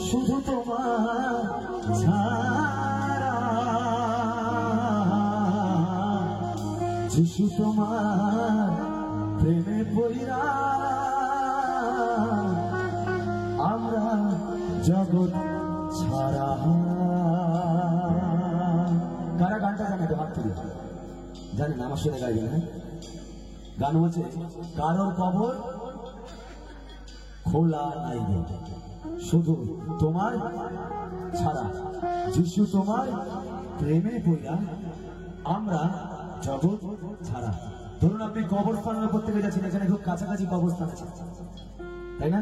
শুধু তোমার ছাড়া যিশু তোমার প্রেমে পইরা আমরা জগৎ ছাড়া। কারা গানটা জানে তো হাত তুলে জানেন, আমার সাথে গাইবেন। হ্যাঁ, গান হচ্ছে কারোর কবর খোলা নাই গো, শুধু তোমার ছাড়া যিশু তোমার প্রেমে পইরা আমরা জগৎ ছাড়া। ধরুন আপনি কবরস্থানের উপর থেকে যাচ্ছেন, এখানে খুব কাছাকাছি কবরস্থান আছে, তাই না?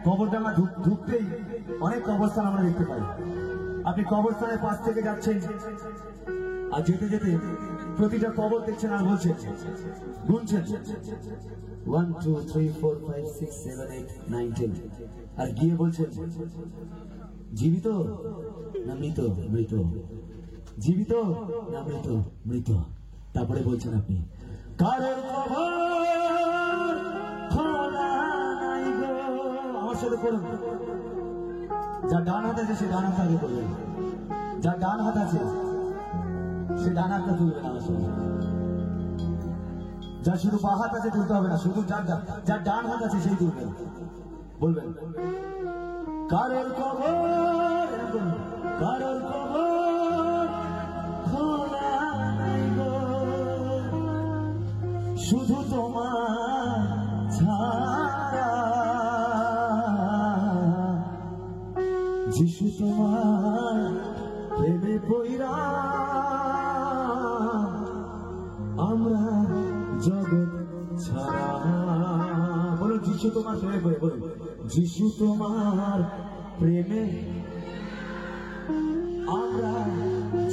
কবরডাঙ্গা ঢুকতেই অনেক কবরস্থান আমরা দেখতে পাই। আপনি কবরস্থানের পাশ থেকে যাচ্ছেন আর যেতে যেতে প্রতিটা কবর দেখছেন আর বলছেন, গুনছেন 1 2 3 4 5 6 7 8 9 10, আর গিয়ে বলছেন জীবিত না মৃত, মৃত, জীবিত না মৃত, মৃত। তারপরে বলছেন আপনি কারোর কবর খোলা নাই গো। আমার সাথে করুন, যার ডান হাত আছে সে ডান হাত আগে করবেন, যার ডান হাত আছে সে ডান হাতটা তুলবেন আমার সঙ্গে। যার শুধু বা হাত আছে তুলতে হবে না, শুধু যার ডান হাত আছে সেই তুলবেন। বলবেন কারোর কবর, কারোর কবর খোলা নাই গো, শুধু তোমার ছাড়া যিশু তোমার প্রেমে পইরা আমরা জগৎ ছাড়া। বলো যিশু তোমার প্রেমে পড়ে, বলো যিশু তোমার প্রেমে আমরা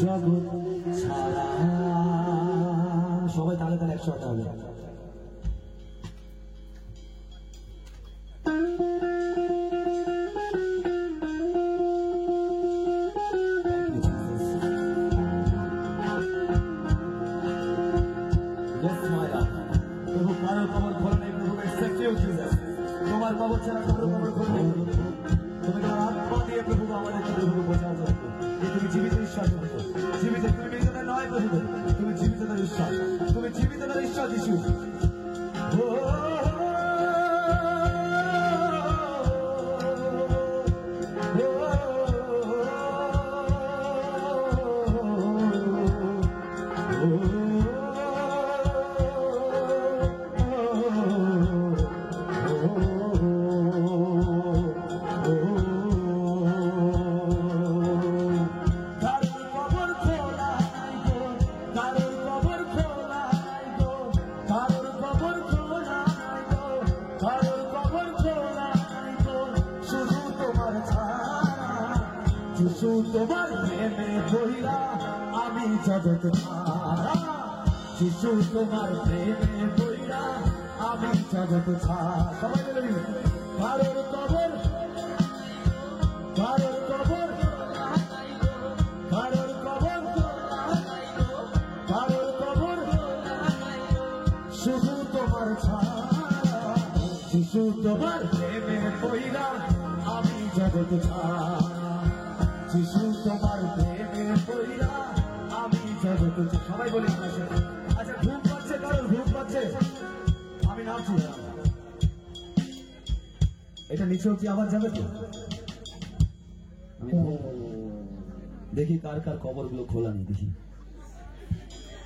জগৎ ছাড়া। সবাই তালে তালে একসাথে হবে। প্রভু কারোর কবর খোলা নেই, প্রভু তোমার কবর ছাড়া কারোর কবর খোলা নেই। তুমি তোমার আত্মা দিয়ে প্রভু আমাদেরকে প্রভুকে বোঝা যাবে তুমি জীবিত ঈশ্বর, জীবিত, তুমি মৃতদের নয় প্রভু, তুমি জীবিতদের ঈশ্বর, তুমি জীবিতদের ঈশ্বর যিশু। যিশু তোমার প্রেমে পইরা আমি জগৎ ছাড়া, যিশু তোমার প্রেমে পইরা আমি জগৎ ছাড়া। সবাই বলি কারোর কবর, কারোর কবর, কারোর কবর, কারোর কবর শুধু তোমার ছাড়া, যিশু তোমার প্রেমে পইরা আমি জগৎ ছাড়া, যিশু তোমার প্রেমে পইরা আমি জগৎ। সবাই বলি আচ্ছা ঘুম পাচ্ছে, কারোর ঘুম পাচ্ছে, আমি নামছি। এটা নিচেও কি আবার যাবে তো? আমি দেখি কার কার কবর গুলো খোলা নেই, দেখি।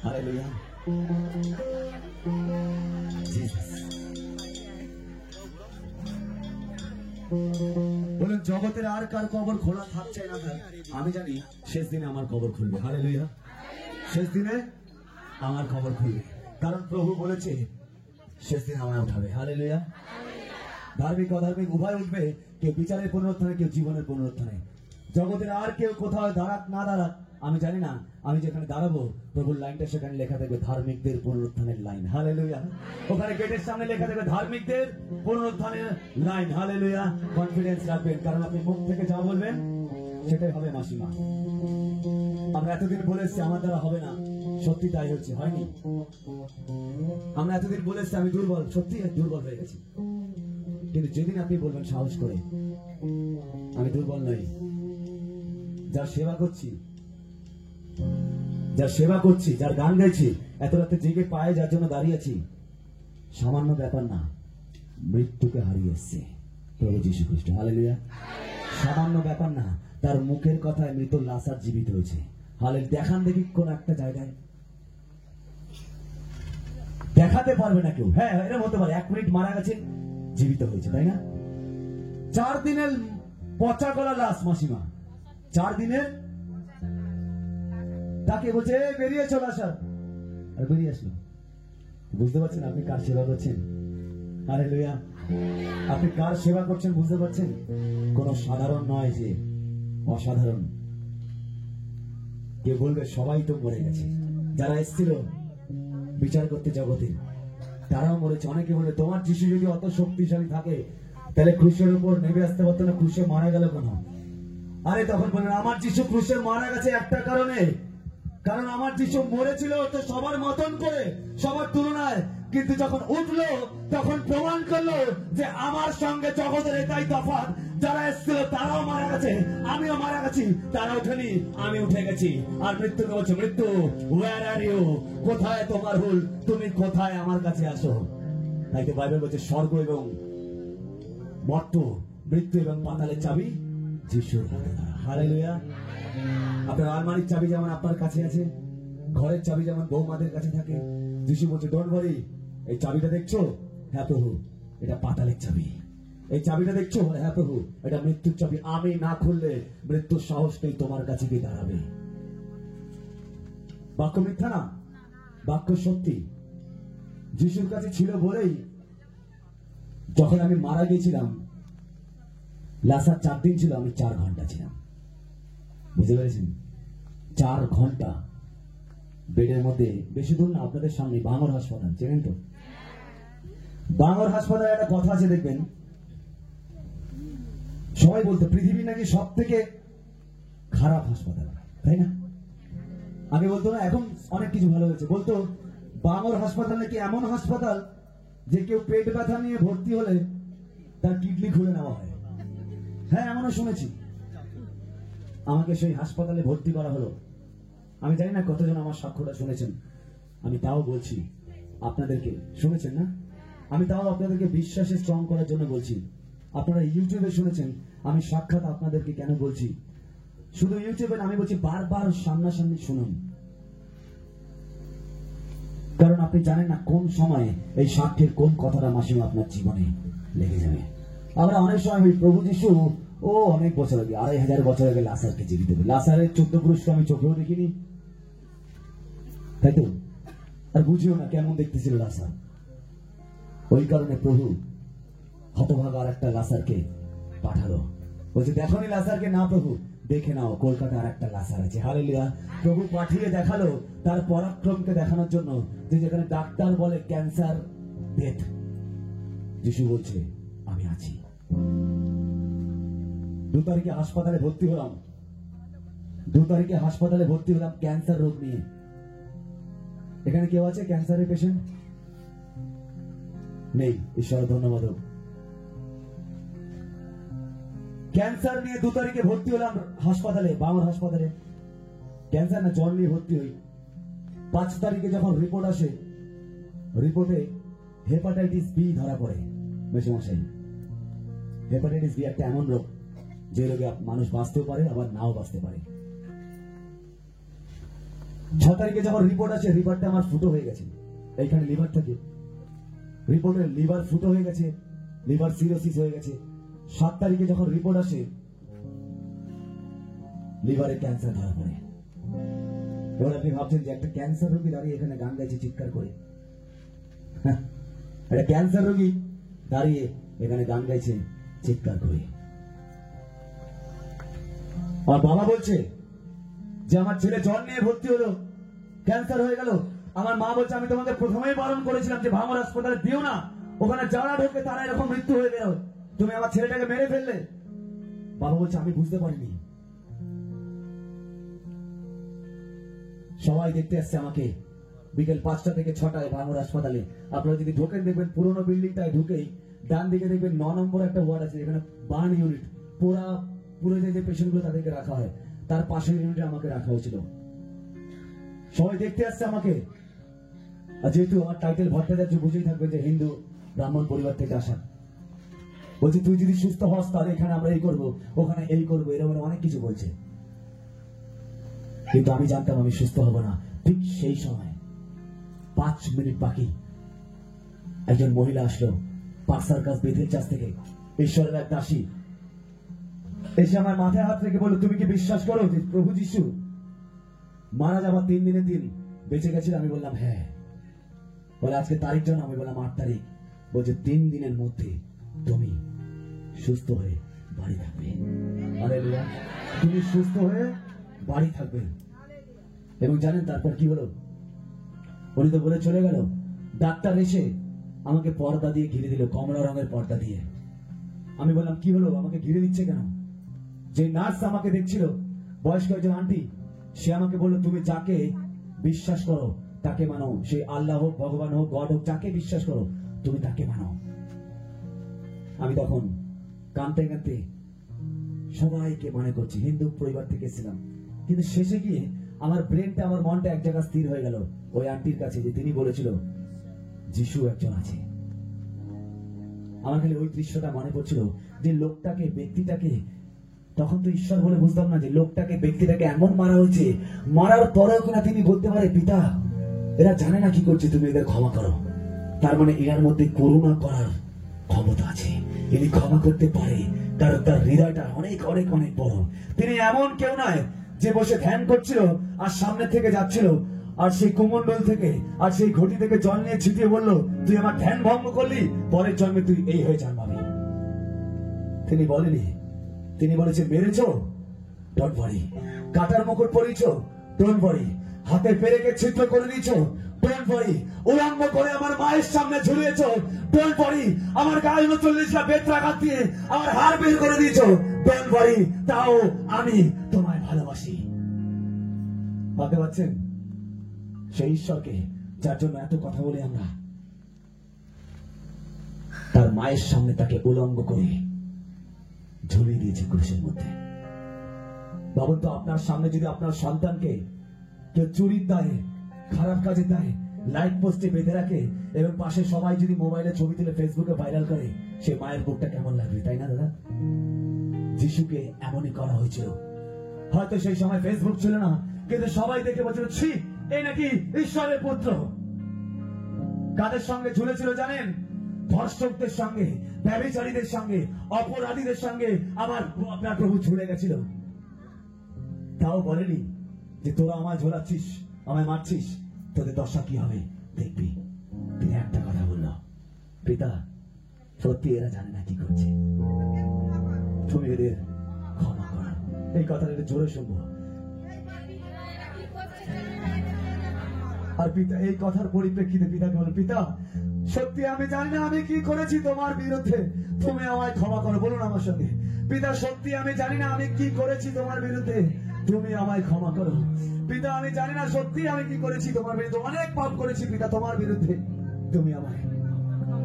হালেলুয়া, বলেন জগতের আর কার কবর খোলা থাকছে না? আমি জানি শেষ দিনে আমার কবর খুলবে। হালেলুয়া, শেষ দিনে আমার কবর খুলবে, কারণ প্রভু বলেছে শেষ দিন আমায় উঠাবে। হালেলুয়া, ধার্মিক অধার্মিক উভয় উঠবে, কেউ বিচারের পুনরুত্থানে, কেউ জীবনের পুনরুত্থানে। জগতের আর কেউ কোথাও দাঁড়াক না দাঁড়াক আমি জানি না, আমি যেখানে দাঁড়াবো প্রভুর লাইনটা সেখানে লেখা থাকবে ধার্মিকদের পুনরুত্থানের লাইন। হালেলুয়া, ওখানে গেটের সামনে লেখা থাকবে ধার্মিকদের পুনরুত্থানের লাইন। হালেলুয়া, কনফিডেন্স রাখবেন, কারণ আপনি মুখ থেকে যা বলবেন সেটাই হবে মাসিমা। আমরা এতদিন বলেছি আমার দ্বারা হবে না, সত্যি তাই হচ্ছে, হয়নি। আমরা এতদিন বলেছি আমি দুর্বল, সত্যি দুর্বল হয়ে গেছি। কিন্তু যেদিন আপনি বলবেন সাহস করে আমি দুর্বল দুর্বল নই। যার সেবা করছি, যার সেবা করছি, যার গান গাইছি, এত রাতে জেগে পায়ে যার জন্য দাঁড়িয়ে আছি, সামান্য ব্যাপার না, মৃত্যুকে হারিয়ে এসছে প্রভু যীশু খ্রিস্ট। হালেলুয়া। সামান্য ব্যাপার না, তার মুখের কথায় মৃত লাসার জীবিত হয়েছে। হালেলুয়া। দেখান দেখি কোন একটা জায়গায়, দেখাতে পারবে না কেউ। হ্যাঁ, এরকম হতে পারে 1 মিনিট মারা গেছে, জীবিত হয়েছে, তাই না? 4 দিনের পচা গলা লাশ মাসিমা, 4 দিনের, তাকে বলছে বেরিয়ে চলে আসার, আর বেরিয়ে আসলো। বুঝতে পারছেন আপনি কার সেবা করছেন? হালেলুয়া। আপনি কার সেবা করছেন বুঝতে পারছেন? কোন সাধারণ নয়, যে অসাধারণ। কে বলবে সবাই তো মরে গেছে, যারা এসেছিল বিচার করতে জগতে তারাও মরেছে। অনেকে বলবে তোমার যিশু যদি অত শক্তিশালী থাকে তাহলে ক্রুশের উপর নেমে আসতে পারতো না, ক্রুশে মারা গেল কেন? আরে তখন বলবেন আমার যিশু ক্রুশে মারা গেছে একটা কারণে, কারণ আমার যিশু মরেছিল তো সবার মতন করে, সবার তুলনায়, কিন্তু যখন উঠলো তখন প্রমাণ করলো যে আমার সঙ্গে জগতের এটাই তফাৎ। যারা এসেছিল তারাও মারা গেছে, আমিও মারা গেছি, তারা উঠেনি, আমি উঠে গেছি। আর মৃত্যুকে বলছে, মৃত্যু ওয়্যার আর ইউ, কোথায় তোমার হুল, তুমি কোথায়, আমার কাছে আসো। তাই তো বাইবেল বলছে স্বর্গ এবং মর্ত, মৃত্যু এবং পাতালের চাবি যিশুর হাতে। হালেলুয়া। আপনার আলমারির চাবি যেমন আপনার কাছে আছে, ঘরের চাবি যেমন বৌমাদের কাছে থাকে, যিশু বলছে ডোন্ট ওয়ারি, এই চাবিটা দেখছো? হ্যাঁ প্রভু, এটা পাতালের চাবি। এই চাবিটা দেখছো? হ্যাঁ প্রভু, এটা মৃত্যুর চাবি। আমি না খুললে মৃত্যুর সাহস নেই তোমার কাছে গিয়ে দাঁড়াবে। বাক্য মিথ্যা না, বাক্য সত্যি। যিশুর কাছে ছিল বলেই যখন আমি মারা গিয়েছিলাম, লাসার 4 দিন ছিল, আমি 4 ঘন্টা ছিলাম। বুঝতে পেরেছেন? 4 ঘন্টা বেডের মধ্যে। বেশি দূর না, আপনাদের সামনে বাঙর হাসপাতাল, চেনেন তো? বাঙর হাসপাতালে একটা কথা আছে দেখবেন, সবাই বলতো পৃথিবীর নাকি সব থেকে খারাপ হাসপাতাল, তাই না? আগে বলতো না, এখন অনেক কিছু ভালো হয়েছে। বলতো বাঙর হাসপাতাল নাকি এমন হাসপাতাল যে কেউ পেট ব্যথা নিয়ে ভর্তি হলে তার কিডনি খুলে নেওয়া হয়। হ্যাঁ, এমনও শুনেছি। আমাকে সেই হাসপাতালে ভর্তি করা হলো। আমি জানি না কতজন আমার সাক্ষ্যটা শুনেছেন, আমি তাও বলছি আপনাদেরকে। শুনেছেন না? আমি তাও আপনাদেরকে বিশ্বাসে স্ট্রং করার জন্য বলছি। আপনারা ইউটিউবে শুনেছেন, আমি সাক্ষাৎ আপনাদেরকে কেন বলছি। শুধু ইউটিউবে আমি বলছি, বারবার সামনাসামনি শুনুন, কারণ আপনি জানেন না কোন সময়ে এই সাক্ষের কোন কথাটা মাসিমা আপনার জীবনে লেগে যাবে। আমরা অনেক সময় প্রভু যিশু অনেক বছর আগে, 2500 বছর আগে লাসারকে জীবিত হবে। লাসারের 14 পুরুষকে আমি চোখেও দেখিনি, তাই তো? আর বুঝিও না কেমন দেখতেছিল লাসার। ওই কারণে প্রভু হতভাগা আর একটা লাসারকে পাঠালো। বলছে দেখো নি লাসারকে? না প্রভু, দেখে নাও, কলকাতা আর একটা লাসার আছে। হালেলুয়া। প্রভু পাঠিয়ে দেখালো তার পরাক্রমকে দেখানোর জন্য, যে যেখানে ডাক্তার বলে ক্যান্সার, ডেথ, যিশু বলছে আমি আছি। 2 তারিখে হাসপাতালে ভর্তি হলাম, 2 তারিখে হাসপাতালে ভর্তি হলাম ক্যান্সার রোগ নিয়ে। এখানে কেউ আছে ক্যান্সারের পেশেন্ট? নেই, ঈশ্বর ধন্যবাদ। ক্যান্সার নিয়ে 2 তারিখে ভর্তি হলাম হাসপাতালে, বাঙর হাসপাতালে। ক্যান্সার না, জ্বর নিয়ে ভর্তি হই। 5 তারিখে যখন রিপোর্ট আসে, রিপোর্টে হেপাটাইটিস বি ধরা পড়ে। মেশমশাই, হেপাটাইটিস বি একটা এমন রোগ যে রোগে মানুষ বাঁচতেও পারে আবার নাও বাঁচতে পারে। 6 তারিখে যখন রিপোর্ট আসে, লিভারটা আমার ফুটো হয়ে গেছে। এইখানে লিভার থাকে, রিপোর্টে লিভার ফুটো হয়ে গেছে, লিভার সিরোসিস হয়ে গেছে। 7 তারিখে যখন রিপোর্ট আসে, লিভারে ক্যান্সার ধরা পড়ে। এবার আপনি ভাবছেন যে একটা ক্যান্সার রোগী দাঁড়িয়ে এখানে গান গাইছে চিৎকার করে। একটা ক্যান্সার রোগী দাঁড়িয়ে এখানে গান গাইছে চিৎকার করে। আর বাবা বলছে যে আমার ছেলে জ্বর নিয়ে ভর্তি হলো, ক্যান্সার হয়ে গেল। আমার মা বলছে আমি তোমাকে প্রথমেই বারণ করেছিলাম যে ভাঙর হাসপাতালে দিও না, ওখানে যারা ঢোকে তারা এরকম মৃত্যু হয়ে গেল, তুমি আমার ছেলেটাকে মেরে ফেললে। বাবা বলছে আমি বুঝতে পারিনি। সবাই দেখতে আসছে আমাকে বিকেল 5টা থেকে 6টায় ভাঙর হাসপাতালে। আপনারা যদি ঢোকেন দেখবেন পুরোনো বিল্ডিংটায় ঢুকেই ডান দিকে দেখবেন 9 নম্বর একটা ওয়ার্ড আছে, এখানে বার্ন ইউনিট, পোড়া পুরো যে পেশেন্ট গুলো তাদেরকে রাখা হয়, তার পাশের ইউনিটে আমাকে রাখা হয়েছিল। সবাই দেখতে আসছে আমাকে, আর যেহেতু আমার টাইটেল ভট্টাচার্য, বুঝেই থাকবে যে হিন্দু ব্রাহ্মণ পরিবার থেকে আসা। বলছি তুই যদি সুস্থ হস তাহলে এখানে আমরা এই করবো, ওখানে এই করবো, এরকম অনেক কিছু বলছে। কিন্তু আমি জানতাম আমি সুস্থ হব না। ঠিক সেই সময় 5 মিনিট বাকি একজন মহিলা আসলো পাকসার কাছ বেঁধে চাষ থেকে, ঈশ্বরের এক দাসী, এসে আমার মাথায় হাত রেখে বলল, তুমি কি বিশ্বাস করো যে প্রভু যিশু মারা যাবার 3 দিনের দিন বেঁচে গেছিল? আমি বললাম হ্যাঁ। বলে আজকে তারিখ জানো? আমি বললাম 8 তারিখ। বলছে 3 দিনের মধ্যে তুমি সুস্থ হয়ে বাড়ি থাকবে। হালেলুয়া, তুমি সুস্থ হয়ে বাড়ি থাকবে। এবং জানেন তারপর কি হলো? উনি তো বলে চলে গেল। ডাক্তার এসে আমাকে পর্দা দিয়ে ঘিরে দিল, কমলা রঙের পর্দা দিয়ে। আমি বললাম কি হলো, আমাকে ঘিরে দিচ্ছে কেন? যে নার্স আমাকে দেখছিল, বয়স্ক একজন আন্টি, সে আমাকে বললো, তুমি যাকে বিশ্বাস করো তাকে মানো, সে আল্লাহ হোক, ভগবান হোক, গড হোক, যাকে বিশ্বাস করো তুমি তাকে মানো। আমি তখন কাঁদতে কাঁদতে সবাইকে মনে করছি, হিন্দু পরিবার থেকে এসেছিলাম, কিন্তু শেষে গিয়ে আমার ব্রেনটা, আমার মনটা এক জায়গায় স্থির হয়ে গেল ওই আন্টির কাছে, যে তিনি বলেছিল যিশু একজন আছে। আমার খালি ওই দৃশ্যটা মনে পড়ছিল, যে লোকটাকে, ব্যক্তিটাকে, তখন তো ঈশ্বর বলে বুঝতাম না, যে লোকটাকে, ব্যক্তিটাকে এমন মারা হয়েছে, মারার পরেও কিনা তিনি বলতে পারে, পিতা এরা জানে না কি করছে, তুমি এদের ক্ষমা করো। তার মানে এর মধ্যে করুণা করার ক্ষমতা আছে, তিনি ক্ষমা করতে পারে, কারণ তার হৃদয়টা অনেক অনেক অনেক বড়। তিনি এমন কেউ নয় যে বসে ধ্যান করছিল আর সামনে থেকে যাচ্ছিল আর সেই কুমন্ডল থেকে আর সেই ঘটি থেকে জল নিয়ে ছিটিয়ে বললো, তুই আমার ধ্যান ভঙ্গ করলি, পরের জন্মে তুই এই হয়ে জন্মাবি। তিনি বলেনি, তিনি বলেছে, মেরেছো, ডোন্ট ওয়ারি, কাটার মুকুট পরিয়েছো, ডোন্ট ওয়ারি, হাতে পেরেকে ছিদ্র করে দিয়েছো, ডোন্ট ওয়ারি, উলঙ্গ করে আমার মায়ের সামনে ঝুলিয়েছো, ডোন্ট ওয়ারি, আমার গায়ে 39টা বেত্রাঘাত দিয়ে আমার হাড় বের করে দিয়েছো, ডোন্ট ওয়ারি, তাও আমি তোমায় ভালোবাসি। ভাবতে পারছেন সেই ঈশ্বরকে, যার জন্য এত কথা বলি আমরা, তার মায়ের সামনে তাকে উলঙ্গ করে ঝুলিয়ে দিয়েছে ক্রুশের মধ্যে। ভাবুন তো, আপনার সামনে যদি আপনার সন্তানকে কেউ চুরির দায়ে, খারাপ কাজে দায়ে লাইট পোস্টে বেঁধে রাখে এবং পাশে সবাই যদি মোবাইলে ছবি তুলে ফেসবুকে ভাইরাল করে, সে মায়ের বুকটা কেমন লাগবে, তাই না দাদা? যিশুকে এমনই করা হয়েছিল। হয়তো সেই সময় ফেসবুক ছিল না, কিন্তু সবাই দেখে বলছিল, ছি, এই নাকি ঈশ্বরের পুত্র। কাদের সঙ্গে ঝুলেছিল জানেন? ধর্ষকদের সঙ্গে, ব্যভিচারীদের সঙ্গে, অপরাধীদের সঙ্গে আপনার প্রভু ঝুলে গেছিল। তাও বলেনি যে তোরা আমায় ঝোলাচ্ছিস, আমায় মারছিস, তোদের দশা কি হবে দেখবি। তিনি একটা কথা বলল, পিতা সত্যি এরা জানে না কি করছে, তুমি এদের ক্ষমা করো। এই কথাটা একটু জোরে শুনবো। আর পিতা এই কথার পরিপ্রেক্ষিতে পিতাকে বলে, পিতা সত্যি আমি জানি না আমি কি করেছি তোমার বিরুদ্ধে, তুমি আমায় ক্ষমা করো। বলুন আমার সঙ্গে, পিতা সত্যি আমি জানি না আমি কি করেছি তোমার বিরুদ্ধে, তুমি আমায় ক্ষমা করো। পিতা আমি জানি না সত্যি আমি কি করেছি তোমার বিরুদ্ধে, অনেক পাপ করেছি পিতা তোমার বিরুদ্ধে, তুমি আমায়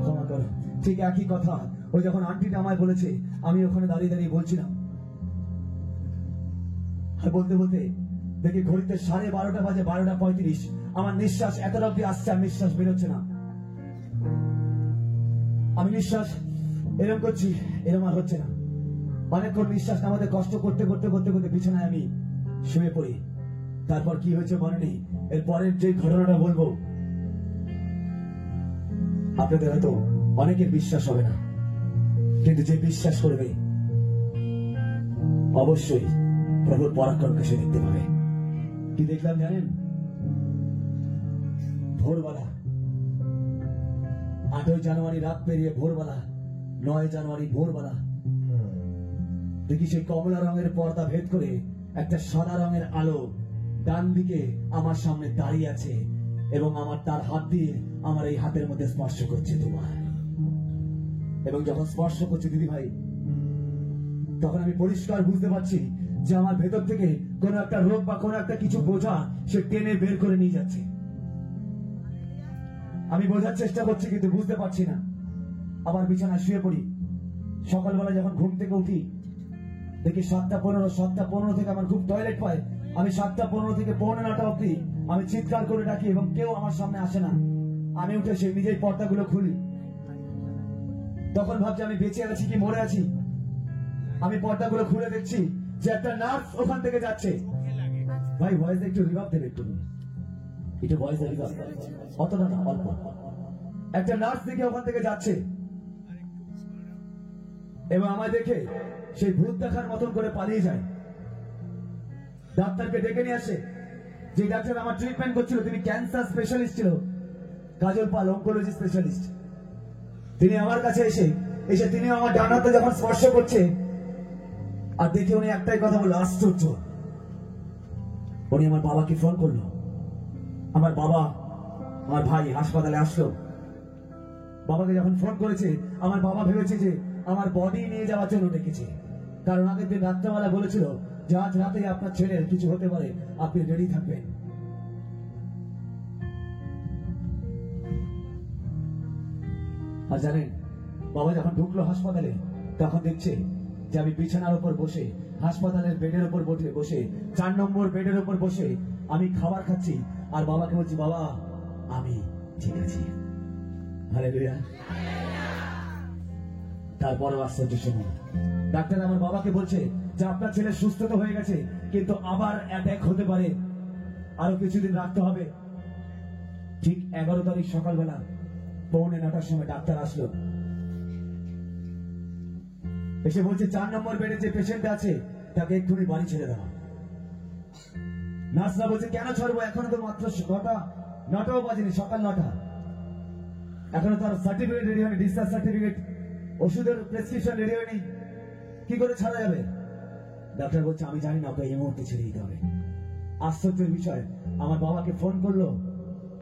ক্ষমা করো। ঠিক একই কথা ওই যখন আন্টিটা আমায় বলেছে, আমি ওখানে দাঁড়িয়ে দাঁড়িয়ে বলছিলাম, আর বলতে বলতে দেখি ঘড়িতে 12:30 বাজে, 12:35। আমার নিঃশ্বাস এত অব্দি আসছে আর নিঃশ্বাস বেরোচ্ছে না। আমি নিঃশ্বাস এরকম করছি, এরকম আর হচ্ছে না। অনেকক্ষণ নিঃশ্বাস নামাতে কষ্ট করতে করতে করতে করতে বিছানায় আমি শুয়ে পড়ি। তারপর কি হয়েছে মনে নেই, এর পরের যে ঘটনাটা বলবো আপনাদের হয়তো অনেকের বিশ্বাস হবে না, কিন্তু যে বিশ্বাস করবে অবশ্যই প্রভুর পরাক্রমকে সে দেখতে পাবে। কি দেখলাম জানেন? ভোরবেলা 8 জানুয়ারি রাত পেরিয়ে ভোরবেলা 9 জানুয়ারি ভোরবেলা দেখি সেই কমলা রঙের পর্দা ভেদ করে একটা সাদা রঙের আলো ডান দিকে আমার সামনে দাঁড়িয়ে আছে এবং আমার তার হাত দিয়ে আমার এই হাতের মধ্যে স্পর্শ করছে তোমার। এবং যখন স্পর্শ করছে দিদি ভাই, তখন আমি পরিষ্কার বুঝতে পারছি যে আমার ভেতর থেকে কোন একটা রোগ বা কোন একটা কিছু বোঝা সে টেনে বের করে নিয়ে যাচ্ছে। আমি বোঝার চেষ্টা করছি কিন্তু বুঝতে পারছি না। আবার বিছানায় শুয়ে পড়ি। সকালবেলা যখন ঘুম থেকে উঠি দেখি 7:15 থেকে আমার খুব টয়লেট পায়। আমি 7:15 থেকে 8:45 অব্দি আমি চিৎকার করে ডাকি এবং কেউ আমার সামনে আসে না। আমি উঠে সেই নিজেই পর্দাগুলো খুলি। তখন ভাবছি আমি বেঁচে আছি কি মরে আছি। আমি পর্দাগুলো খুলে দেখছি যে একটা নার্স ওখান থেকে যাচ্ছে। ভাই ভয়েস একটু রিভার্ব দেবে, একটু ভয়েস রিভার্ব, অতটা না, অল্প। একটা নার্স দেখে ওখান থেকে যাচ্ছে এবং আমায় দেখে সেই ভূত দেখার মতন করে পালিয়ে যায়। ডাক্তারকে ডেকে নিয়ে আসে। যে ডাক্তার আমার ট্রিটমেন্ট করছিল তিনি ক্যান্সার স্পেশালিস্ট ছিল, কাজল পাল, অঙ্কোলজি স্পেশালিস্ট। তিনি আমার কাছে এসে তিনি আমার ডান হাতে যখন স্পর্শ করছে আর দেখে উনি একটাই কথা বলল, আশ্চর্য। উনি আমার বাবাকে ফোন করলো। আমার বাবা, আমার ভাই হাসপাতালে আসলো। বাবাকে যখন ফোন করেছে আমার বাবা ভেবেছে যে আমার বডি নিয়ে যাওয়ার জন্য ডেকেছে, কারণ আগের দিন রাত্রেবেলা বলেছিল যে আজ রাতে আপনার ছেলের কিছু হতে পারে, আপনি রেডি থাকবেন। আর জানেন, বাবা যখন ঢুকলো হাসপাতালে তখন দেখছে যে আমি বিছানার উপর বসে, হাসপাতালের বেডের উপর বসে 4 নম্বর বেডের উপর বসে আমি খাবার খাচ্ছি আর বাবাকে বলছি, বাবা আমি ঠিক আছি। হালেলুয়া। তারপরেও আশ্চর্য সময় ডাক্তার আমার বাবাকে বলছে যে আপনার ছেলে সুস্থ তো হয়ে গেছে, কিন্তু আবার অ্যাটাক হতে পারে, আরো কিছুদিন রাখতে হবে। ঠিক 11 তারিখ সকালবেলা 8:45 সময় ডাক্তার আসলো। এসে বলছে 4 নম্বর বেডে যে পেশেন্ট আছে তাকে এক্ষুনি বাড়ি ছেড়ে দেওয়া। নার্সরা বলছে কেন ছাড়বো, এখনো তো মাত্র 9টাও বাজেনি, সকাল 9টা, এখনো তার সার্টিফিকেট রেডি হয়নি, ডিসচার্জ সার্টিফিকেট, ওষুধের প্রেসক্রিপশন রেডি হয়নি, কি করে ছাড়া যাবে? ডাক্তার বলছে আমি জানি না, ওকে এই মুহূর্তে ছেড়ে দিতে হবে। আশ্চর্যের বিষয়, আমার বাবাকে ফোন করলো,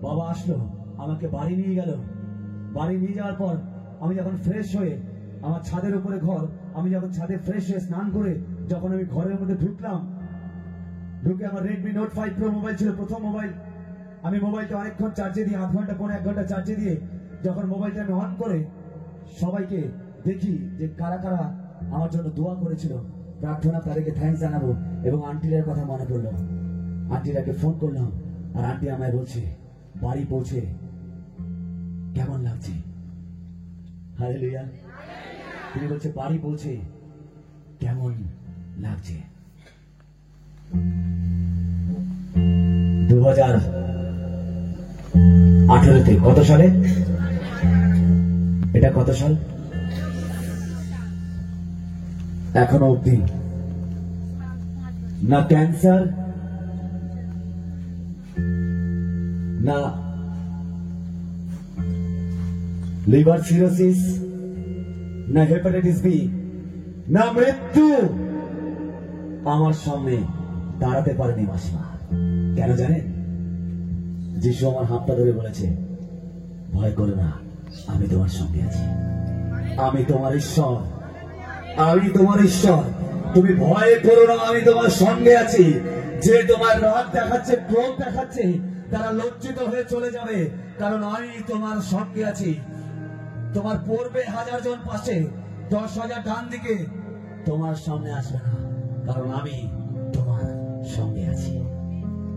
বাবা আসলো, আমাকে বাড়ি নিয়ে গেল। বাড়ি নিয়ে যাওয়ার পর আমি যখন ফ্রেশ হয়ে, আমার ছাদের উপরে ঘর, আমি যখন ছাদে ফ্রেশ হয়ে স্নান করে যখন আমি ঘরের মধ্যে ঢুকলাম, ঢুকে আমার রেডমি নোট 5 প্রো মোবাইল ছিল, প্রথম মোবাইল। আমি মোবাইলটা অনেকক্ষণ চার্জে দিয়ে, আধ ঘন্টা পরে 1 ঘন্টা চার্জে দিয়ে যখন মোবাইলটা আমি অন করে সবাইকে দেখি যে কারা কারা আমার জন্য দোয়া করেছিল, প্রার্থনা, তাদেরকে থ্যাঙ্কস জানাবো। এবং আন্টিরার কথা মনে পড়লো, আন্টিরাকে ফোন করলাম আর আন্টি আমায় বলছে বাড়ি পৌঁছে কেমন লাগছে। হালেলুয়া। তিনি বলছে বাড়ি পৌঁছে কেমন লাগছে। 2018-তে, কত সালে এটা, কত সাল? এখনো অব্দি না ক্যান্সার, না লিভার সিরোসিস, না হেপাটাইটিস বি, না মৃত্যু আমার সামনে দাঁড়াতে পারেনি মাসিমা। কেন জানেন? যিশু আমার হাতটা ধরে বলেছে, ভয় করো না, আমি তোমার সঙ্গে আছি, আমি তোমার ঈশ্বর, আমি তোমার ঈশ্বর, তুমি ভয় করো না, আমি তোমার সঙ্গে আছি। যে তোমার রাগ দেখাচ্ছে, ক্রোধ দেখাচ্ছে, তারা লজ্জিত হয়ে চলে যাবে, কারণ আমি তোমার সঙ্গে আছি। তোমার পড়বে 1000 জন পাশে, 10,000 ডান দিকে, তোমার সামনে আসবে না, কারণ আমি তোমার সঙ্গে আছি।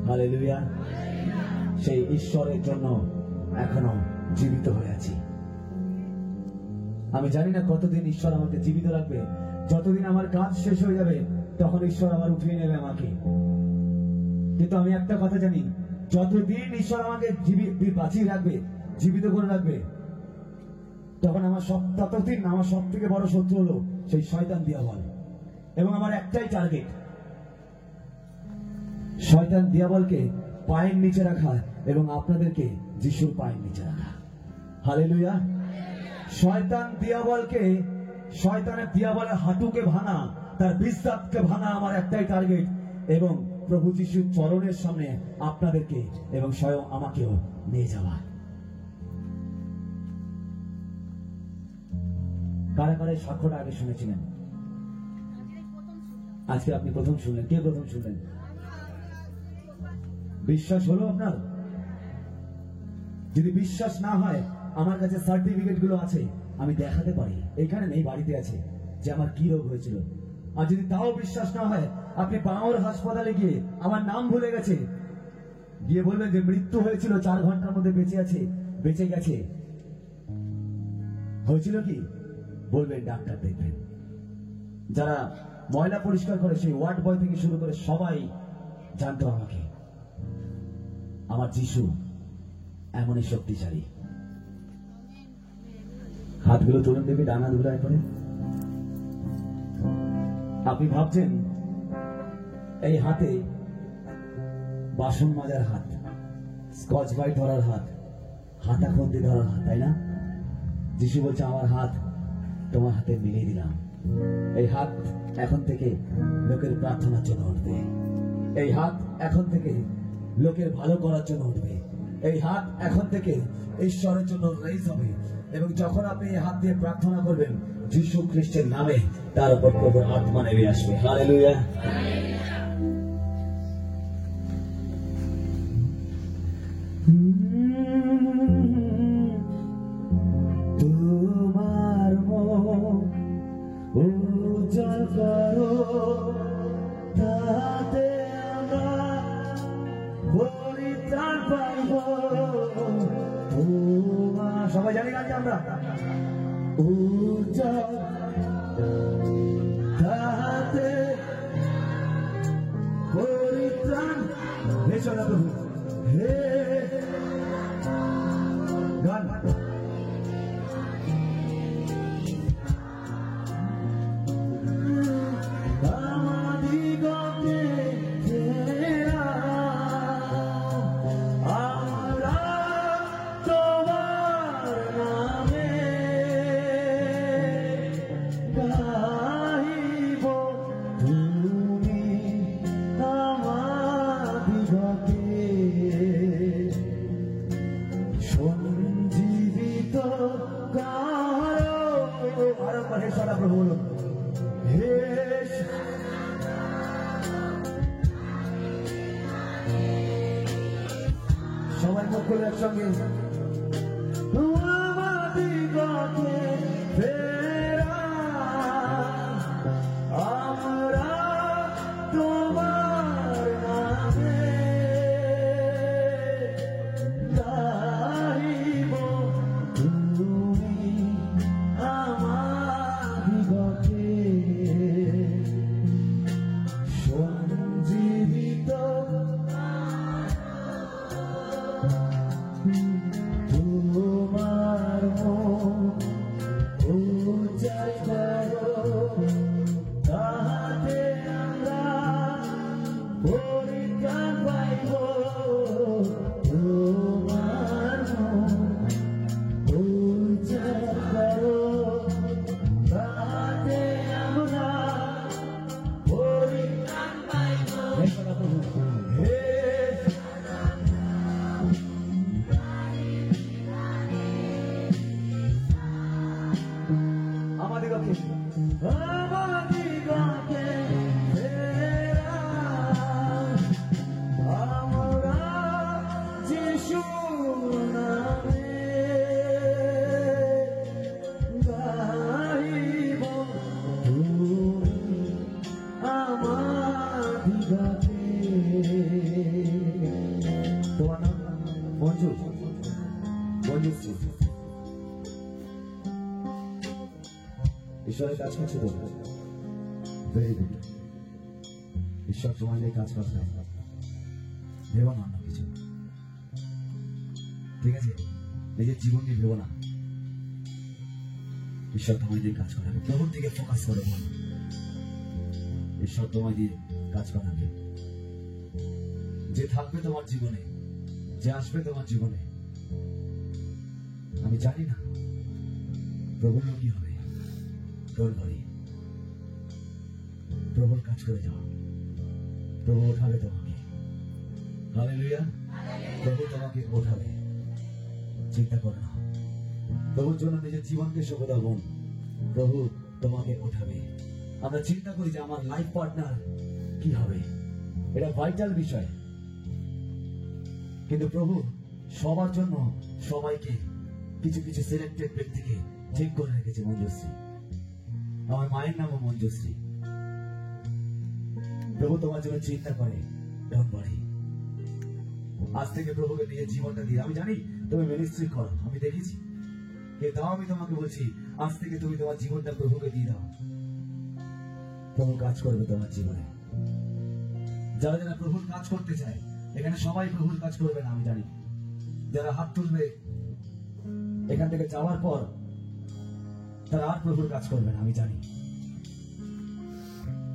হালেলুয়া। সেই ঈশ্বরের জন্য এখনো জীবিত হয়ে আছি। আমি জানি না কতদিন ঈশ্বর আমাকে জীবিত রাখবে। যতদিন আমার কাজ শেষ হয়ে যাবে তখন ঈশ্বর আবার উঠিয়ে নেবে আমাকে। কিন্তু আমি একটা কথা জানি, যতদিন ঈশ্বর আমাকে বাঁচিয়ে রাখবে, জীবিত করে রাখবে, তখন ততদিন আমার সব থেকে বড় শত্রু হলো সেই শয়তান দিয়াবল। এবং আমার একটাই টার্গেট, শয়তান দিয়াবলকে পায়ের নিচে রাখা এবং আপনাদেরকে যিশুর পায়ের নিচে রাখা। হালেলুয়া। শয়তানের দিয়াবলের হাঁটুকে ভাঙা, তার বিশ্বাসকে ভাঙা আমার একটাই টার্গেট, এবং প্রভু যিশুর চরণের সামনে আপনাদেরকে এবং স্বয়ং আমাকেও নিয়ে যাওয়া। কারা কারা সাক্ষ্যটা আগে শুনেছিলেন? আজকে আপনি প্রথম শুনলেন। কে প্রথম শুনলেন? বিশ্বাস হলো আপনার? যদি বিশ্বাস না হয়, আমার কাছে সার্টিফিকেট গুলো আছে, আমি দেখাতে পারি। এখানে নেই, বাড়িতে আছে, যে আমার কি রোগ হয়েছিল। আর যদি তাও বিশ্বাস না হয়, আপনি বাঙর হাসপাতালে গিয়ে আমার নাম ভুলে গেছে, গিয়ে বলবেন যে মৃত্যু হয়েছিল, 4 ঘন্টার মধ্যে বেঁচে গেছে। হয়েছিল কি বলবেন, ডাক্তার দেখবেন। যারা ময়লা পরিষ্কার করে সেই ওয়ার্ড বয় থেকে শুরু করে সবাই জানতো আমাকে, আমার যিশু এমনই শক্তিশালী। হাতগুলো তুলুন দেখি, ডানা ধুলায় করে। আপনি ভাবছেন এই হাতে বাসন মাজার হাত, স্কচ ব্রাইট ধরার হাত, হাতা খন্তি ধরার হাত, তাই না? যিশু বলছে আমার হাত তোমার হাতে মিলিয়ে দিলাম। এই হাত এখন থেকে লোকের প্রার্থনার জন্য উঠবে, এই হাত এখন থেকে লোকের ভালো করার জন্য উঠবে, এই হাত এখন থেকে ঈশ্বরের জন্য রেইজ হবে। এবং যখন আপনি এই হাত দিয়ে প্রার্থনা করবেন যিশু খ্রিস্টের নামে, তার উপর প্রভুর আত্মা নেমে আসবে। হালেলুয়া। তোমার উজ্জ্বল করো, তাতে আমরা পরিত্রাণ পাইব। সবাই জানি গানটা আমরা, উজ্জ্বল তাতে পরিত্রাণ। হেসো না প্রভু, হে গান। সবাই মুখ খুলে একসঙ্গে, আমরা তোমার নামে গাইব, তুমি আমার দিগকে সঞ্জীবিত। তোমার উজ্জ্বল করো, তাতে আমরা পরিত্রাণ পাইব। তোমার উজ্জ্বল করো, তাতে আমরা পরিত্রাণ পাইব। আমাদিগকে আমরা যিশুর নামে গাইব, তুমি আমাদিগকে। তোমার নাম মঞ্জু, মঞ্জুশ্রী। ঈশ্বরের কাজ করছে তো, ভেরি গুড। ঈশ্বর তোমার নিয়ে কাজ করতে ভেবো না অন্য কিছু, ঠিক আছে? নিজের জীবন নিয়ে ভেবো না, ঈশ্বর তোমায় দিয়ে কাজ করাবে। প্রভুর দিকে ফোকাস করো, ঈশ্বর তোমায় দিয়ে কাজ করাবে। যে থাকবে তোমার জীবনে, যে আসবে তোমার জীবনে, আমি জানি না প্রভুর কি হবে। প্রভুর কাজ করে যাও, প্রভু ওঠাবে তোমাকে। হালেলুয়া। প্রভু তোমাকে ওঠাবে, চিন্তা করো না। প্রভুর জন্য নিজের জীবনকে সঁপে দাও বোন, প্রভু তোমাকে ওঠাবে। আমরা চিন্তা করি যে আমার লাইফ পার্টনার কি হবে, এটা ভাইটাল বিষয়, কিন্তু প্রভু সবার জন্য সবাইকে কিছু কিছু সিলেক্টেড ব্যক্তিকে ঠিক করে রেখেছে। মঞ্জুশ্রী, আমার মায়ের নামও মঞ্জুশ্রী। প্রভু তোমার জন্য চিন্তা করে। ডোন্ট ওয়ারি, আজ থেকে প্রভুকে নিয়ে জীবনটা দিয়ে, আমি জানি তুমি মিনিস্ট্রি করো, আমি দেখেছি, তাও আমি তোমাকে বলছি আজ থেকে তুমি তোমার জীবনটা প্রভুকে দিয়ে দাও। প্রভু কাজ করবে তোমার জীবনে। যারা যারা প্রভুর কাজ করতে চায়, এখানে সবাই প্রভুর কাজ করবে না আমি জানি। যারা হাত তুলবে এখান থেকে যাওয়ার পর, তারা আর প্রভুর কাজ করবে না আমি জানি।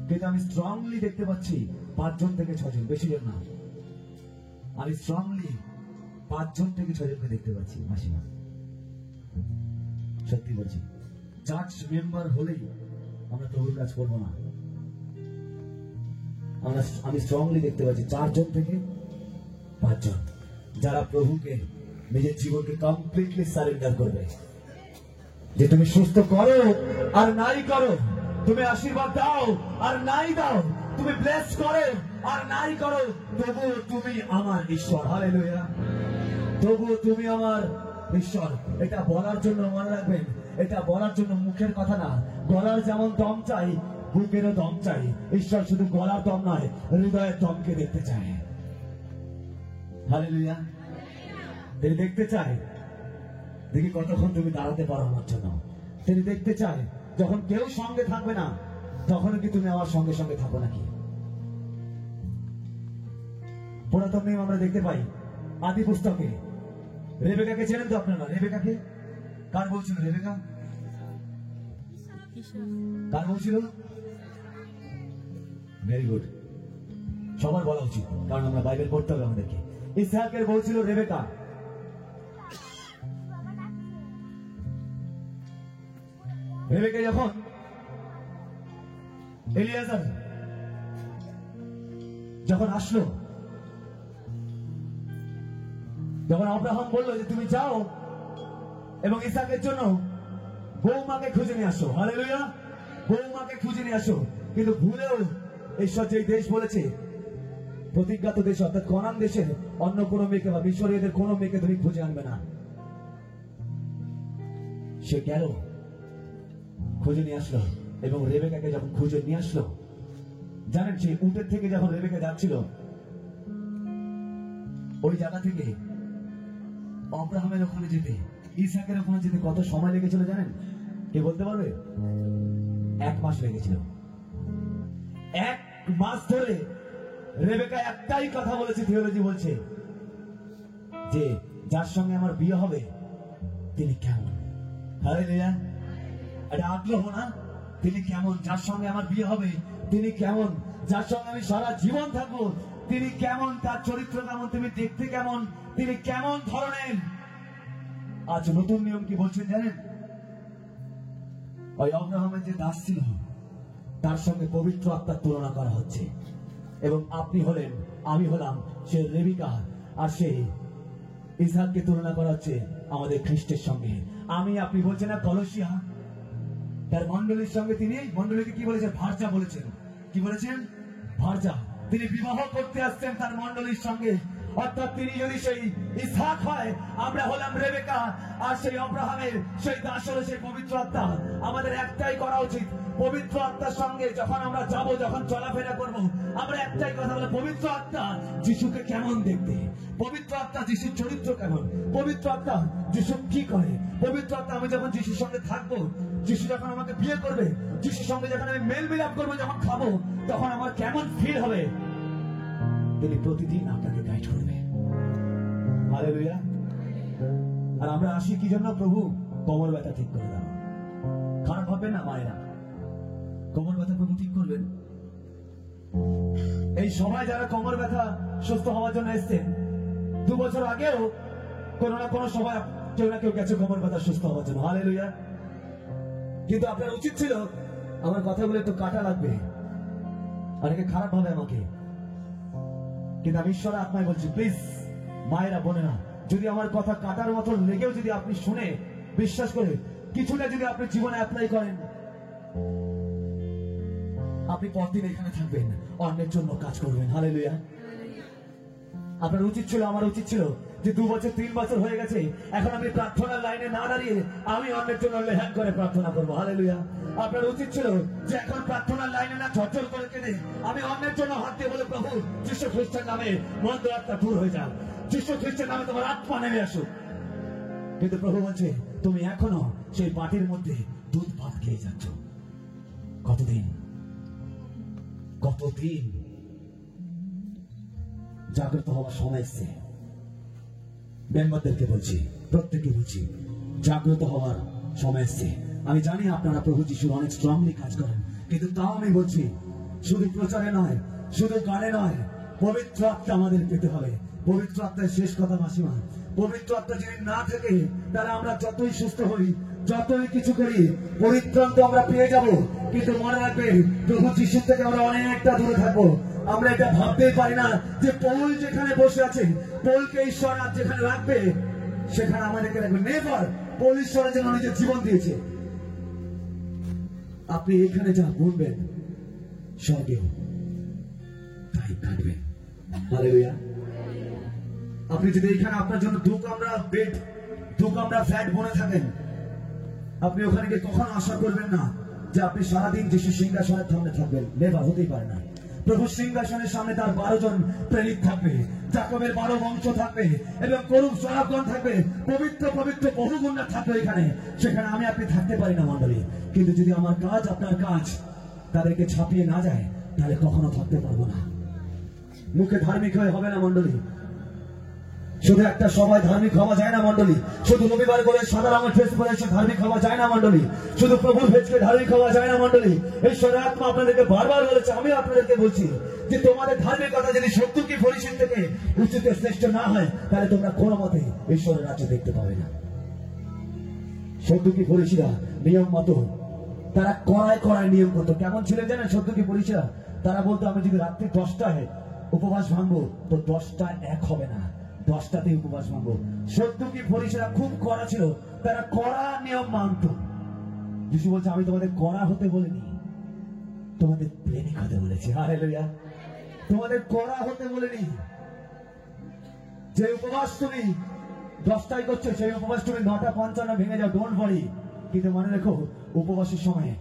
কিন্তু আমি স্ট্রংলি দেখতে পাচ্ছি 5 জন থেকে 6 জন, বেশি জন না, আমি স্ট্রংলি 5 জন থেকে 6 জনকে দেখতে পাচ্ছি। মাসিমা সত্যি বলছি, চার্চ মেম্বার হলেই আমরা প্রভুর কাজ করবো না। আমি স্ট্রংলি দেখতে পাচ্ছি 4 জন থেকে 5 জন যারা প্রভুকে নিজের জীবনকে কমপ্লিটলি সারেন্ডার করবে। যে তুমি সুস্থ করো আর নাই করো, তুমি আশীর্বাদ দাও আর নাই দাও, তুমি ব্লেস করো আর নাই করো, তবুও তুমি আমার ঈশ্বর। হালেলুয়া, তবুও তুমি আমার ঈশ্বর। এটা বলার জন্য মনে রাখবেন, এটা বলার জন্য মুখের কথা না, গলার যেমন দম চাই বুকেরও দম চাই। ঈশ্বর শুধু গলার দম নয়, হৃদয়ের দমকে দেখতে চায়। হালেলুয়া, তিনি দেখতে চায় দেখি কতক্ষণ তুমি দাঁড়াতে পারো আমার জন্য। তিনি দেখতে চায় যখন কেউ সঙ্গে থাকবে না, তখন কি তুমি আমার সঙ্গে সঙ্গে থাকো নাকি? পুরাতন নিয়ম আমরা দেখতে পাই আদি পুস্তকে, রেবেকাকে চেনেন তো আপনারা? রেবেকাকে কার বলছিল? রেবেকা কার বলছিল? ভেরি গুড, সবার বলা উচিত, কারণ আমরা বাইবেল পড়তে হবে আমাদেরকে। ইসহাকের বলছিল রেবেকা। রেবেকা যখন এলিয়াজার যখন আসলো, যখন আব্রাহাম বললো যে তুমি যাও এবং ইসহাকের জন্য বৌমাকে খুঁজে নিয়ে আসো। হালেলুয়া, বৌমাকে খুঁজে নিয়ে আসো। কিন্তু ভুলেও ঈশ্বর যে দেশ বলেছে, প্রতিজ্ঞাত দেশ অর্থাৎ কনান দেশের অন্য কোনো মেয়েকে বা মিশরীয়দের কোনো মেয়েকে তুমি খুঁজে আনবে না, সে গেল খুঁজে নিয়ে আসলো। এবং রেবেকাকে যখন খুঁজে নিয়ে আসলো, জানেন সেই উটের থেকে যখন রেবেকা যাচ্ছিল, ওই জায়গা থেকে আব্রাহামের ওখানে যেতে, ইসহাকের ওখানে যেতে কত সময় লেগেছিল জানেন? কে বলতে পারবে? 1 মাস লেগেছিল। 1 মাস ধরে রেবেকা একটাই কথা বলেছে, থিওলজি বলছে যে যার সঙ্গে আমার বিয়ে হবে তিনি কেমন। হালেলুয়া, এটা আগ্রহ না? তিনি কেমন, যার সঙ্গে আমার বিয়ে হবে তিনি কেমন, যার সঙ্গে আমি সারা জীবন থাকবো তিনি কেমন, তার চরিত্র কেমন, তুমি দেখতে কেমন, তিনি কেমন ধরনের। আজ নতুন নিয়ম কি বলছেন জানেন? ওই আব্রাহামের যে দাস ছিল তার সঙ্গে পবিত্র আত্মার তুলনা করা হচ্ছে। এবং আপনি হলেন, আমি হলাম সে রেবেকা, আর সে ইসহাককে তুলনা করা হচ্ছে আমাদের খ্রিস্টের সঙ্গে। আমি আপনি বলছেন না কলসিয়া, তার মন্ডলীর সঙ্গে তিনি মন্ডলীকে কি বলেছেন? ভার্যা বলেছেন। কি বলেছেন? ভার্যা। তিনি বিবাহ করতে আসছেন তার মন্ডলীর সঙ্গে। অর্থাৎ তিনি যদি সেই ইসহাক হয়, আমরা হলাম রেবেকা, আর সেই আব্রাহামের সেই দাস হলো সেই পবিত্র আত্মা। আমাদের একটাই করা উচিত, পবিত্র আত্মার সঙ্গে যখন আমরা যাব, যখন চলাফেরা করব, আমরা একটাই কথা বলে, পবিত্র আত্মা যিশুকে কেমন দেখতে, পবিত্র আত্মা যিশুর চরিত্র কেমন, পবিত্র আত্মা যিশু কি করে, পবিত্র আত্মা আমি যখন যিশুর সঙ্গে থাকবো, যিশু যখন আমাকে বিয়ে করবে, যিশুর সঙ্গে যখন আমি মেল মিলাপ করবো, যখন খাবো, তখন আমার কেমন ফিল হবে, তিনি প্রতিদিন আপনাকে গাইড করবে। হালেলুয়া। আর আমরা আসি কি জন্য? প্রভু কোমর ব্যথা ঠিক করে দাও। খারাপ হবে না মায়েরা, কোমর ব্যথা প্রভু ঠিক করবেন। এই সময় যারা কোমর ব্যথা সুস্থ হওয়ার জন্য এসছেন, 2 বছর আগেও কোনো না কোনো সময় কেউ না কেউ গেছে কোমর ব্যথা সুস্থ হওয়ার জন্য। হালেলুয়া। কিন্তু আপনার উচিত ছিল, আমার কথাগুলো একটু কাটা লাগবে, অনেকে খারাপ ভাবে আমাকে, কিন্তু আমি ঈশ্বর আত্মায় বলছি, প্লিজ মায়েরা বোনেরা, যদি আমার কথা কাটার মতো লেগেও যদি আপনি শুনে বিশ্বাস করে কিছুটা যদি আপনি জীবনে অ্যাপ্লাই করেন, আপনি পরদিন এখানে থাকবেন, অন্যের জন্য কাজ করবেন। হালেলুয়া। আপনার উচিত ছিল, আমার উচিত ছিল যে 2 বছর 3 বছর হয়ে গেছে, এখন আমি প্রার্থনার লাইনে না দাঁড়িয়ে আমি অন্যের জন্য লেহান করে প্রার্থনা করবো। হালেলুয়া। আপনার উচিত ছিল যে এখন প্রার্থনার লাইনে না ঝরঝর করে কেঁদে আমি অন্যের জন্য হাত দিয়ে বলে, প্রভু যীশু খ্রিস্টের নামে মন্দ আত্মা দূর হয়ে যাও, যীশু খ্রিস্টের নামে তোমার আত্মা নেমে আসুক। কিন্তু প্রভু বলছে তুমি এখনো সেই বাটির মধ্যে দুধ ভাত খেয়ে যাচ্ছ। কতদিন কতদিন? জাগ্রত হওয়ার সময় এসছে। মেম্বারদেরকে বলছি, প্রত্যেককে বলছি, জাগ্রত হওয়ার সময় এসছে। আমি জানি আপনারা প্রভু যিশুর অনেক স্ট্রংলি কাজ করেন, কিন্তু তাও আমি বলছি শুধু প্রচারে নয়, শুধু গানে নয়, পবিত্র আত্মা আমাদের পেতে হবে। পবিত্র আত্মার শেষ কথা মাসিমা, পবিত্র আত্মা যদি না থাকে তাহলে আমরা যতই সুস্থ হই, যতই কিছু করি, পরিত্রাণ তো আমরা পেয়ে যাব, কিন্তু মনে রাখবেন প্রভু যিশুর থেকে আমরা অনেকটা দূরে থাকবো। আমরা এটা ভাবতেই পারি না যে পৌল যেখানে বসে আছে, পৌলকে ঈশ্বর আজ যেখানে রাখবে সেখানে আমাদেরকে রাখবে। নেভার। পৌল ঈশ্বরের জন্য নিজের জীবন দিয়েছে। আপনি এখানে যা বলবেন স্বর্গেও তাই কাটবেন। হালেলুয়া। আপনি যদি এখানে আপনার জন্য 2 কামরা বেড, 2 কামরা ফ্ল্যাট বনে থাকেন, আপনি ওখানে গিয়ে কখনো আশা করবেন না যে আপনি সারাদিন যিশু সিংহাসনের সামনে থাকবেন। নেভার, হতেই পারে না। প্রভু সিংহাসনের সামনে তার 12 জন প্রেরিত থাকবে, যাকবের 12 বংশ থাকবে এবং করুণ সরাবগণ থাকবে, পবিত্র পবিত্র বহু গুণা থাকবে এখানে। সেখানে আমি আপনি থাকতে পারি না মন্ডলী। কিন্তু যদি আমার কাজ আপনার কাজ তাদেরকে ছাপিয়ে না যায় তাহলে কখনো থাকতে পারবো না। মুখে ধার্মিক হয়ে হবে না মন্ডলী। শুধু একটা সবাই ধার্মিক হওয়া যায় না মন্ডলী। শুধু রবিবার করে সাদা রঙের ড্রেস পরে এসে ধার্মিক হওয়া যায় না মন্ডলী। শুধু প্রভুর ভেজকে ধার্মিক হওয়া যায় না মন্ডলী। ঈশ্বরের আত্মা আপনাদেরকে বারবার বলেছে, আমি আপনাদেরকে বলছি যে তোমাদের ধার্মিকতা যদি সত্যি পরিচিত থেকে উচিত শ্রেষ্ঠ না হয় তাহলে তোমরা কোনো মতে ঈশ্বরের রাজ্য দেখতে পাবে না। সত্যি পরিচিরা নিয়ম মতো তারা কড়ায় কড়ায় নিয়ম করতো। কেমন ছিলেন জানেন সত্যি পরিচিরা? তারা বলতো আমি যদি রাত্রি 10টায় উপবাস ভাঙবো তো 10টা 1 হবে না, 10টাতেই উপবাস ভাঙবো। সত্যি পরিচিরা খুব কড়া ছিল, তারা কড়া নিয়ম মানত। যিশু বলছে আমি তোমাদের কড়া হতে বলিনি, তোমাদের প্রেমিক হতে বলেছি। হালেলুয়া। তোমাদের কড়া হতে বলিনি। যে উপবাস তুমি 10টায় করছো সেই উপবাস তুমি 9:55 ভেঙে যাও, ডোন্ট ওয়ারি। কিন্তু মনে রেখো উপবাসের সময়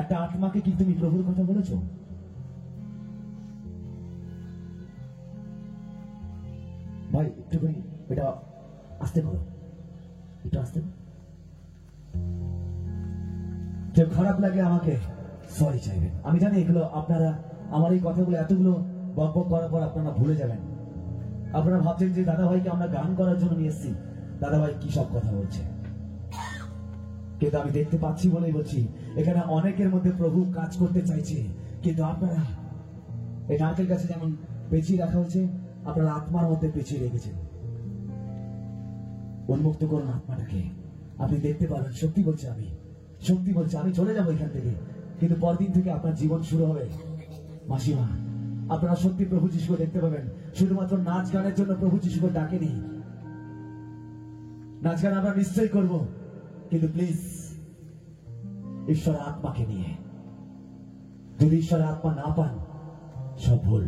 একটা আত্মাকে কি তুমি প্রভুর কথা বলেছো? ভাই একটুখানি এটা আসতে করো, এটা আসতে। কেউ খারাপ লাগে আমাকে সরি চাইবেন। আমি জানি এগুলো আপনারা আমার এই কথাগুলো এতগুলো বকবক করার পর আপনারা ভুলে যাবেন। আপনারা ভাবছেন যে দাদা ভাইকে আমরা গান করার জন্য নিয়ে এসেছি, দাদা ভাই কি সব কথা বলছে। কিন্তু আমি দেখতে পাচ্ছি বলেই বলছি এখানে অনেকের মধ্যে প্রভু কাজ করতে চাইছে, কিন্তু আপনারা এই নারকেল কাছে যেমন পেঁচিয়ে রাখা হয়েছে, আপনারা আত্মার মধ্যে পেঁচিয়ে রেখেছেন। উন্মুক্ত করুন আত্মাটাকে, আপনি দেখতে পাবেন। সত্যি বলছি আমি চলে যাবো এখান থেকে, কিন্তু পরদিন থেকে আপনার জীবন শুরু হবে মাসিমা। আপনারা সত্যি প্রভু যিশুকে দেখতে পাবেন। শুধুমাত্র নাচ গানের জন্য প্রভু যিশুকে ডাকেনি। নাচ গান আমরা নিশ্চয়ই করব, কিন্তু প্লিজ ঈশ্বরের আত্মাকে নিয়ে। যদি ঈশ্বরের আত্মা না পান সব ভুল।